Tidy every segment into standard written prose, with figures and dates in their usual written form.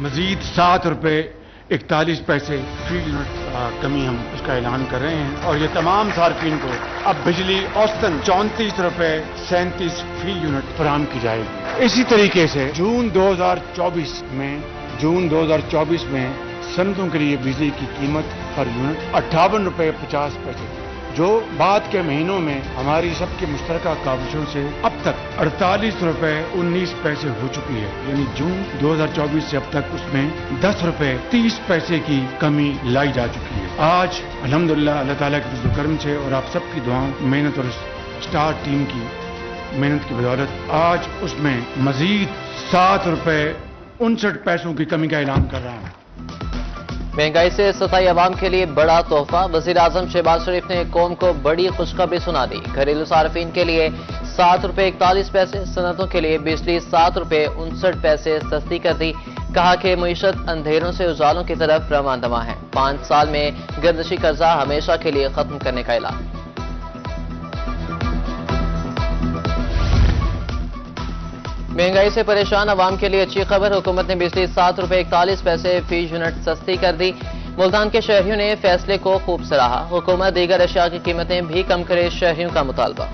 مزید 7 روپے 41 پیسے فی یونٹ کمی ہم اس کا اعلان کر رہے ہیں، اور یہ تمام صارفین کو اب بجلی اوسطاً 34 روپے 37 فی یونٹ فراہم کی جائے گی۔ اسی طریقے سے جون 2024 میں صنعتوں کے لیے بجلی کی قیمت پر یونٹ 58 روپے 50 پیسے، جو بعد کے مہینوں میں ہماری سب کے مشترکہ کاوشوں سے اب تک 48 روپے 19 پیسے ہو چکی ہے، یعنی جون 2024 سے اب تک اس میں 10 روپے 30 پیسے کی کمی لائی جا چکی ہے۔ آج الحمدللہ اللہ تعالیٰ کے فضل و کرم سے اور آپ سب کی دعاؤں، محنت اور اسٹار ٹیم کی محنت کی بدولت آج اس میں مزید 7 روپے 59 پیسوں کی کمی کا اعلان کر رہا ہوں۔ مہنگائی سے ستائی عوام کے لیے بڑا تحفہ، وزیر اعظم شہباز شریف نے قوم کو بڑی خوشخبری سنا دی۔ گھریلو صارفین کے لیے 7 روپے 41 پیسے، صنعتوں کے لیے بجلی 7 روپے 59 پیسے سستی کر دی۔ کہا کہ معیشت اندھیروں سے اجالوں کی طرف رواں دواں ہے۔ 5 سال میں گردشی قرضہ ہمیشہ کے لیے ختم کرنے کا اعلان۔ مہنگائی سے پریشان عوام کے لیے اچھی خبر، حکومت نے بجلی 7 روپے 41 پیسے فی یونٹ سستی کر دی۔ ملتان کے شہریوں نے فیصلے کو خوب سراہا، حکومت دیگر اشیاء کی قیمتیں بھی کم کرے، شہریوں کا مطالبہ۔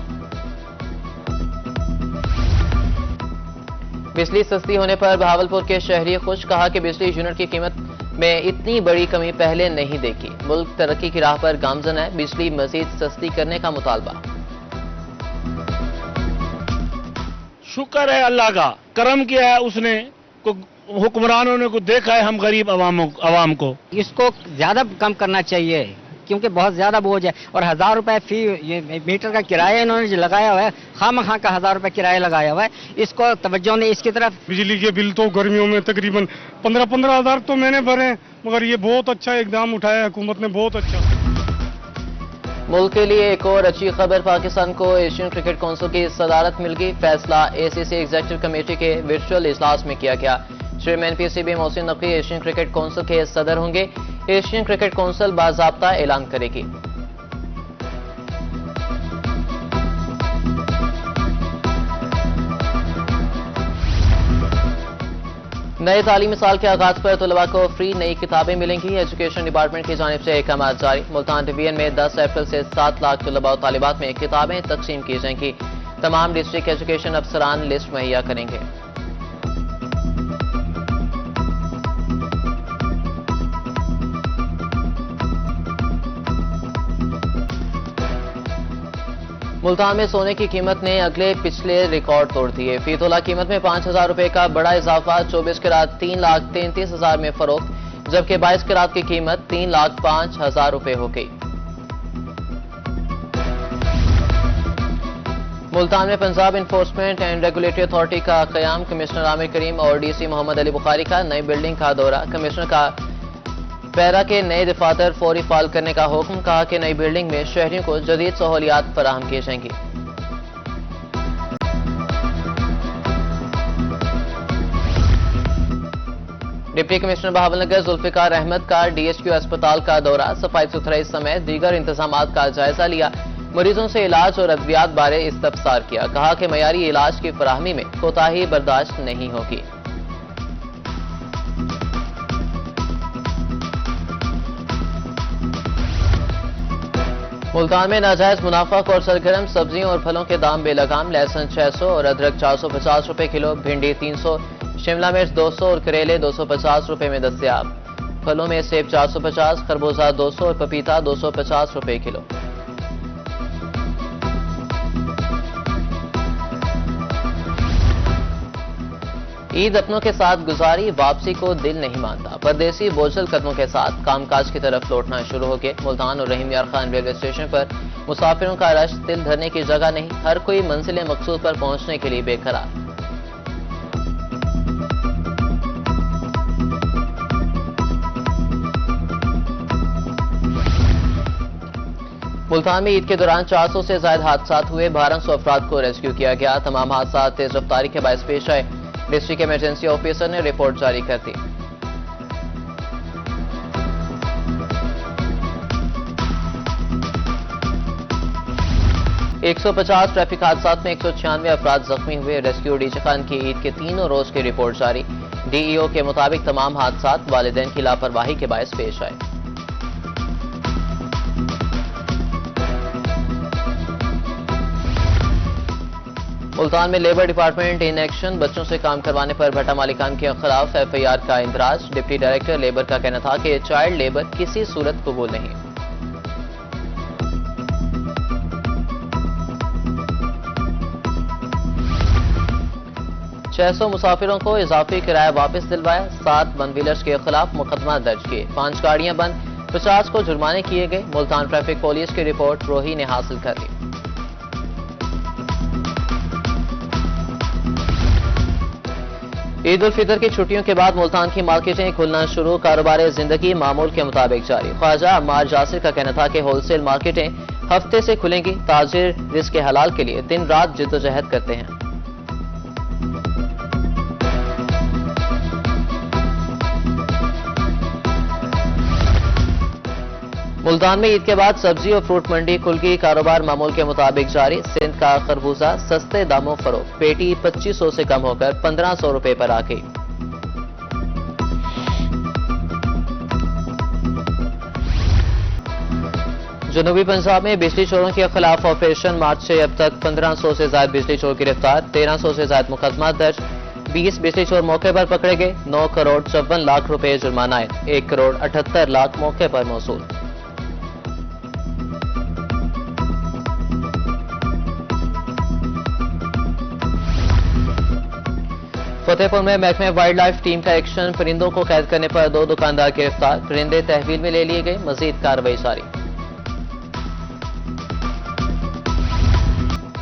بجلی سستی ہونے پر بہاولپور کے شہری خوش، کہا کہ بجلی یونٹ کی قیمت میں اتنی بڑی کمی پہلے نہیں دیکھی، ملک ترقی کی راہ پر گامزن ہے، بجلی مزید سستی کرنے کا مطالبہ۔ شکر ہے اللہ کا، کرم کیا ہے اس نے، حکمرانوں نے کو دیکھا ہے ہم غریب عوام کو۔ اس کو زیادہ کم کرنا چاہیے کیونکہ بہت زیادہ بوجھ ہے، اور 1000 روپے فی میٹر کا کرایہ انہوں نے جو لگایا ہوا ہے، خواہ مخواہ کا 1000 روپے کرایہ لگایا ہوا ہے، اس کو توجہ نہیں اس کی طرف۔ بجلی کے بل تو گرمیوں میں تقریباً 15 ہزار تو میں نے بھرے، مگر یہ بہت اچھا اقدام اٹھایا حکومت نے، بہت اچھا۔ ملک کے لیے ایک اور اچھی خبر، پاکستان کو ایشین کرکٹ کونسل کی صدارت مل گئی۔ فیصلہ ACC ایگزیکٹو کمیٹی کے ورچوئل اجلاس میں کیا گیا۔ Chairman PCB Mohsin Naqvi Asian cricket council کے صدر ہوں گے۔ ایشین کرکٹ کونسل باضابطہ اعلان کرے گی۔ نئے تعلیمی سال کے آغاز پر طلباء کو فری نئی کتابیں ملیں گی، ایجوکیشن ڈپارٹمنٹ کی جانب سے احکامات جاری۔ ملتان ڈویژن میں 10 اپریل سے 7 لاکھ طلباء و طالبات میں کتابیں تقسیم کی جائیں گی۔ تمام ڈسٹرکٹ ایجوکیشن افسران لسٹ مہیا کریں گے۔ ملتان میں سونے کی قیمت نے پچھلے ریکارڈ توڑ دیے۔ فی تولہ قیمت میں 5000 روپے کا بڑا اضافہ، 24 کیرات 3,33,000 میں فروخت، جبکہ 22 کیرات کی قیمت 3,05,000 روپے ہو گئی۔ ملتان میں Punjab enforcement and regulatory authority کا قیام، کمشنر عامر کریم اور DC محمد علی بخاری کا نئی بلڈنگ کا دورہ، کمشنر کا پیرا کے نئے دفاتر فوری فعال کرنے کا حکم، کہا کہ نئی بلڈنگ میں شہریوں کو جدید سہولیات فراہم کی جائیں گی۔ ڈپٹی کمشنر بہاول نگر ذوالفقار احمد کا DHQ اسپتال کا دورہ، صفائی ستھرائی سمیت دیگر انتظامات کا جائزہ لیا، مریضوں سے علاج اور ادویات بارے استفسار کیا، کہا کہ معیاری علاج کی فراہمی میں کوتاہی برداشت نہیں ہوگی۔ ملتان میں ناجائز منافع اور سرگرم، سبزیوں اور پھلوں کے دام بے لگام، لہسن 600 اور ادرک 450 روپے کلو، بھنڈی 300، شملہ مرچ 200 اور کریلے 250 روپے میں دستیاب۔ پھلوں میں سیب 450، خربوزہ 200 اور پپیتا 250 روپے کلو۔ عید اپنوں کے ساتھ گزاری، واپسی کو دل نہیں مانتا، پردیسی بوجھل قدموں کے ساتھ کام کاج کی طرف لوٹنا شروع ہو گئے۔ ملتان اور رحیم یار خان ریلوے اسٹیشن پر مسافروں کا رش، دل دھرنے کی جگہ نہیں، ہر کوئی منزل مقصود پر پہنچنے کے لیے بے قرار۔ ملتان میں عید کے دوران 400 سے زائد حادثات ہوئے، 1200 افراد کو ریسکیو کیا گیا، تمام حادثات تیز رفتاری کے باعث پیش آئے، ڈسٹرکٹ ایمرجنسی آفیسر نے رپورٹ جاری کر دی۔ 150 ٹریفک حادثات میں 196 افراد زخمی ہوئے. ریسکیو ڈی جے خان کی عید کے تینوں روز کی رپورٹ جاری. ڈی ای او کے مطابق تمام حادثات والدین کی لاپرواہی کے باعث پیش آئے. ملتان میں لیبر ڈپارٹمنٹ ان ایکشن. بچوں سے کام کروانے پر بھٹا مالکان کے خلاف ایف آئی آر کا اندراج. ڈپٹی ڈائریکٹر لیبر کا کہنا تھا کہ چائلڈ لیبر کسی صورت قبول نہیں. چھ سو مسافروں کو اضافی کرایہ واپس دلوایا. 7 ون ویلرز کے خلاف مقدمہ درج کیے. 5 گاڑیاں بند، 50 کو جرمانے کیے گئے. ملتان ٹریفک پولیس کی رپورٹ روہی نے حاصل کر لی. عید الفطر کی چھٹیوں کے بعد ملتان کی مارکیٹیں کھلنا شروع. کاروبار زندگی معمول کے مطابق جاری. خواجہ عمار جاسر کا کہنا تھا کہ ہول سیل مارکیٹیں ہفتے سے کھلیں گی. تاجر رزق حلال کے لیے دن رات جدوجہد کرتے ہیں. ملتان میں عید کے بعد سبزی اور فروٹ منڈی کھل گئی. کاروبار معمول کے مطابق جاری. سندھ کا خربوزہ سستے داموں فروخت. پیٹی 2500 سے کم ہو کر 1500 روپے پر آ گئی. جنوبی پنجاب میں بجلی چوروں کے خلاف آپریشن مارچ سے اب تک 1500 سے زائد بجلی چور گرفتار. 1300 سے زائد مقدمات درج. 20 بجلی چور موقع پر پکڑے گئے. 9 کروڑ 54 لاکھ روپے جرمانہ ہے. 1 کروڑ 78 لاکھ موقع پر موصول. فتح پور میں محکمہ وائلڈ لائف ٹیم کا ایکشن. پرندوں کو قید کرنے پر 2 دکاندار گرفتار. پرندے تحویل میں لے لیے گئے. مزید کارروائی جاری.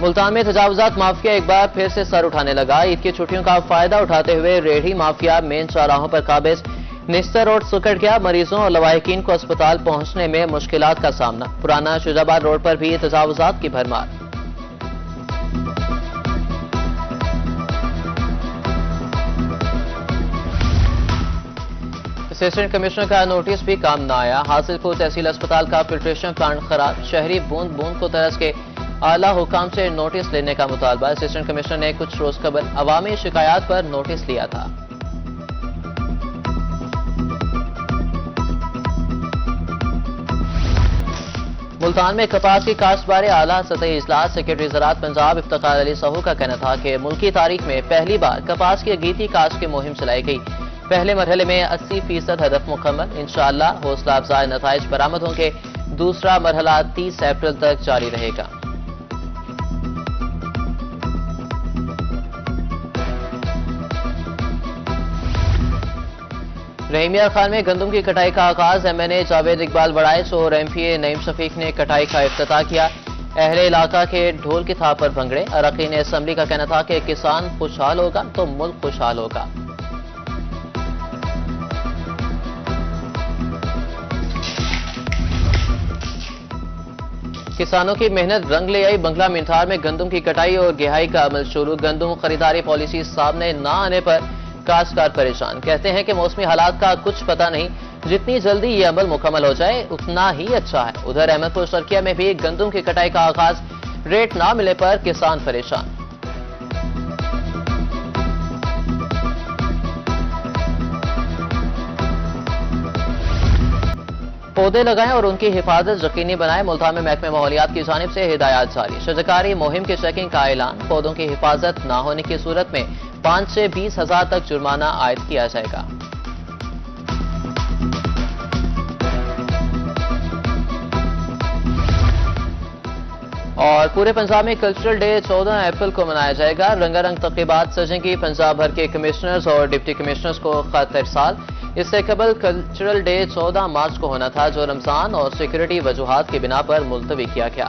ملتان میں تجاوزات مافیا ایک بار پھر سے سر اٹھانے لگا. عید کی چھٹیوں کا فائدہ اٹھاتے ہوئے ریڑھی مافیا مین چوراہوں پر قابض. نشتر روڈ سکڑ گیا. مریضوں اور لواحقین کو اسپتال پہنچنے میں مشکلات کا سامنا. پرانا شجاباد روڈ پر بھی تجاوزات کی بھرمار. اسسٹنٹ کمشنر کا نوٹس بھی کام نہ آیا. حاصل پور تحصیل اسپتال کا فلٹریشن پلانٹ خراب. شہری بوند بوند کو ترس کے اعلیٰ حکام سے نوٹس لینے کا مطالبہ. اسسٹنٹ کمشنر نے کچھ روز قبل عوامی شکایات پر نوٹس لیا تھا. ملتان میں کپاس کی کاشت بارے اعلیٰ سطحی اجلاس. سیکرٹری زراعت پنجاب افتخار علی سہو کا کہنا تھا کہ ملکی تاریخ میں پہلی بار کپاس کی اگیتی کاشت کی مہم چلائی گئی. پہلے مرحلے میں 80% ہدف مکمل. انشاءاللہ حوصلہ افزا نتائج برآمد ہوں گے. دوسرا مرحلہ 30 اپریل تک جاری رہے گا. رحیم یار خان میں گندم کی کٹائی کا آغاز. ایم این اے جاوید اقبال بڑائچ اور ایم پی اے نعیم شفیق نے کٹائی کا افتتاح کیا. اہل علاقہ کے ڈھول کی تھاپ پر بھنگڑے. اراکین اسمبلی کا کہنا تھا کہ کسان خوشحال ہوگا تو ملک خوشحال ہوگا. کسانوں کی محنت رنگ لے آئی. بنگلہ منتھار میں گندم کی کٹائی اور گہائی کا عمل شروع. گندم خریداری پالیسی سامنے نہ آنے پر کاشتکار پریشان. کہتے ہیں کہ موسمی حالات کا کچھ پتہ نہیں. جتنی جلدی یہ عمل مکمل ہو جائے اتنا ہی اچھا ہے. ادھر احمد پور شرکیہ میں بھی گندم کی کٹائی کا آغاز. ریٹ نہ ملے پر کسان پریشان. پودے لگائیں اور ان کی حفاظت یقینی بنائیں. ملتان میں محکمہ ماحولیات کی جانب سے ہدایات جاری. شجرکاری مہم کی چیکنگ کا اعلان. پودوں کی حفاظت نہ ہونے کی صورت میں 5 سے 20 ہزار تک جرمانہ عائد کیا جائے گا. اور پورے پنجاب میں کلچرل ڈے 14 اپریل کو منایا جائے گا. رنگا رنگ تقریبات سجیں گی. پنجاب بھر کے کمشنرز اور ڈپٹی کمشنرز کو خط ارسال. اس سے قبل کلچرل ڈے 14 مارچ کو ہونا تھا جو رمضان اور سیکورٹی وجوہات کی بنا پر ملتوی کیا گیا.